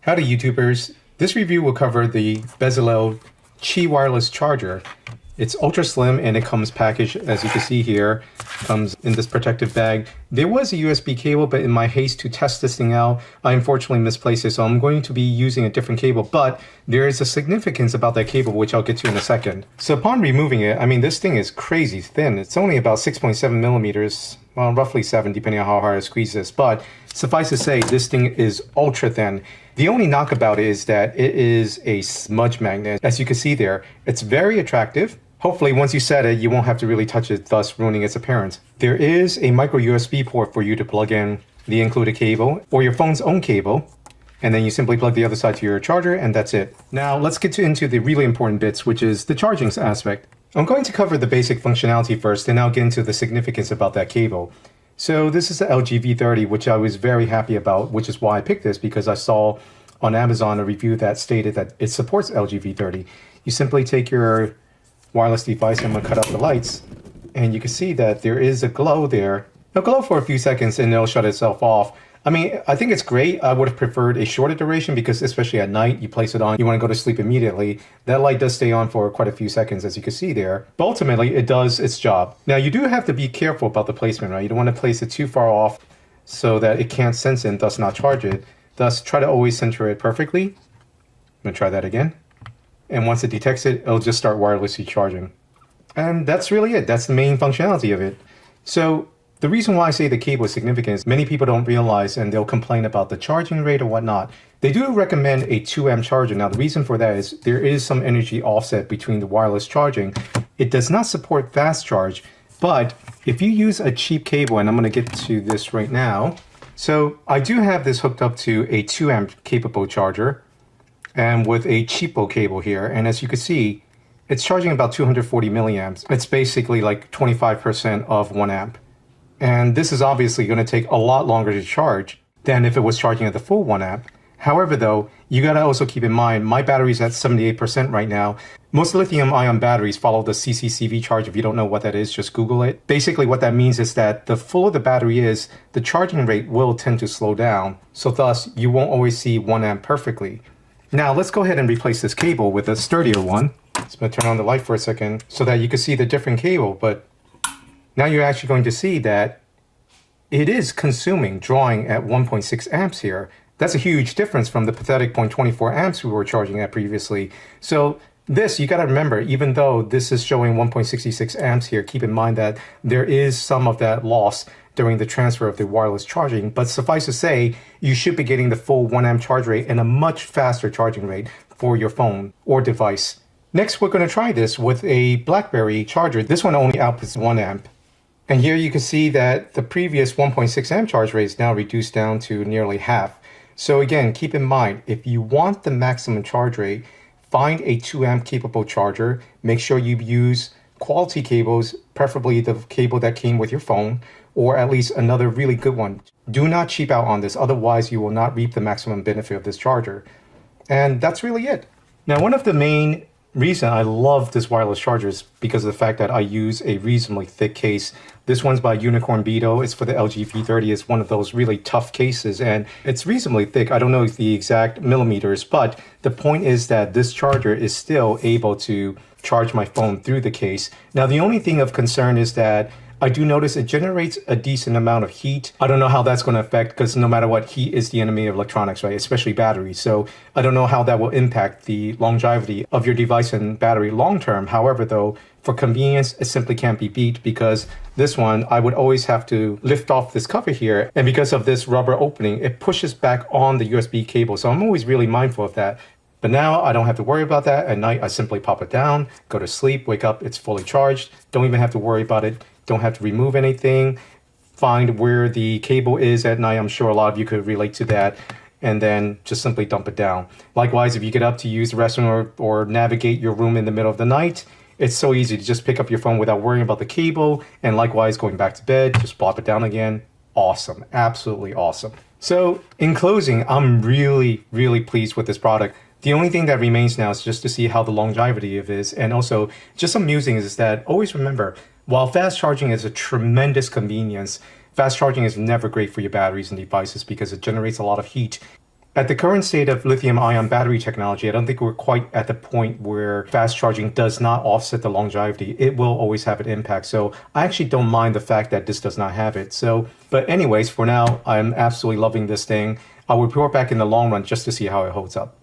Howdy YouTubers, this review will cover the Bezalel Qi wireless charger. It's ultra slim and it comes packaged, as you can see here, comes in this protective bag. There was a USB cable, but in my haste to test this thing out, I unfortunately misplaced it, so I'm going to be using a different cable, but there is a significance about that cable, which I'll get to in a second. So upon removing it, I mean, this thing is crazy thin. It's only about 6.7 millimeters, well, roughly 7, depending on how hard I squeeze this, but suffice to say, this thing is ultra thin. The only knock about it is that it is a smudge magnet. As you can see there, it's very attractive. Hopefully, once you set it, you won't have to really touch it, thus ruining its appearance. There is a micro USB port for you to plug in the included cable or your phone's own cable, and then you simply plug the other side to your charger, and that's it. Now, let's get into the really important bits, which is the charging aspect. I'm going to cover the basic functionality first, and I'll get into the significance about that cable. So this is the LG V30, which I was very happy about, which is why I picked this, because I saw on Amazon a review that stated that it supports LG V30. You simply take your wireless device, I'm going to cut out the lights, and you can see that there is a glow there. It'll glow for a few seconds and it'll shut itself off. I mean, I think it's great. I would have preferred a shorter duration because especially at night, you place it on, you want to go to sleep immediately. That light does stay on for quite a few seconds, as you can see there. But ultimately, it does its job. Now, you do have to be careful about the placement, right? You don't want to place it too far off so that it can't sense it and thus not charge it. Thus, try to always center it perfectly. I'm going to try that again. And once it detects it, it'll just start wirelessly charging. And that's really it. That's the main functionality of it. So the reason why I say the cable is significant is many people don't realize, and they'll complain about the charging rate or whatnot. They do recommend a 2 amp charger. Now, the reason for that is there is some energy offset between the wireless charging. It does not support fast charge, but if you use a cheap cable, and I'm going to get to this right now. So I do have this hooked up to a 2 amp capable charger and with a cheapo cable here. And as you can see, it's charging about 240 milliamps. It's basically like 25% of 1 amp. And this is obviously going to take a lot longer to charge than if it was charging at the full 1 amp. However, though, you got to also keep in mind, my battery's at 78% right now. Most lithium-ion batteries follow the CCCV charge. If you don't know what that is, just Google it. Basically, what that means is that the fuller the battery is, the charging rate will tend to slow down. So thus, you won't always see 1 amp perfectly. Now, let's go ahead and replace this cable with a sturdier one. Just going to turn on the light for a second so that you can see the different cable. But now you're actually going to see that it is drawing at 1.6 amps here. That's a huge difference from the pathetic 0.24 amps we were charging at previously. So this, you got to remember, even though this is showing 1.66 amps here, keep in mind that there is some of that loss during the transfer of the wireless charging. But suffice to say, you should be getting the full 1 amp charge rate and a much faster charging rate for your phone or device. Next, we're going to try this with a BlackBerry charger. This one only outputs 1 amp. And here you can see that the previous 1.6 amp charge rate is now reduced down to nearly half. So again, keep in mind, if you want the maximum charge rate, find a 2 amp capable charger. Make sure you use quality cables, preferably the cable that came with your phone, or at least another really good one. Do not cheap out on this, otherwise you will not reap the maximum benefit of this charger. And that's really it. Now, one of the main reason I love this wireless charger is because of the fact that I use a reasonably thick case. This one's by Unicorn Beetle. It's for the LG V30. It's one of those really tough cases, and it's reasonably thick. I don't know the exact millimeters, but the point is that this charger is still able to charge my phone through the case. Now, the only thing of concern is that I do notice it generates a decent amount of heat. I don't know how that's going to affect, because no matter what, heat is the enemy of electronics, right? Especially batteries. So I don't know how that will impact the longevity of your device and battery long term. However, though, for convenience, it simply can't be beat, because this one, I would always have to lift off this cover here. And because of this rubber opening, it pushes back on the USB cable. So I'm always really mindful of that. But now I don't have to worry about that. At night, I simply pop it down, go to sleep, wake up, it's fully charged. Don't even have to worry about it. Don't have to remove anything. Find where the cable is at night. I'm sure a lot of you could relate to that. And then just simply dump it down. Likewise, if you get up to use the restroom or navigate your room in the middle of the night, it's so easy to just pick up your phone without worrying about the cable. And likewise, going back to bed, just plop it down again. Awesome. Absolutely awesome. So in closing, I'm really, really pleased with this product. The only thing that remains now is just to see how the longevity of it is. And also, just some musings is that always remember, while fast charging is a tremendous convenience, fast charging is never great for your batteries and devices because it generates a lot of heat. At the current state of lithium-ion battery technology, I don't think we're quite at the point where fast charging does not offset the longevity. It will always have an impact. So I actually don't mind the fact that this does not have it. So, but anyways, for now, I'm absolutely loving this thing. I will report back in the long run just to see how it holds up.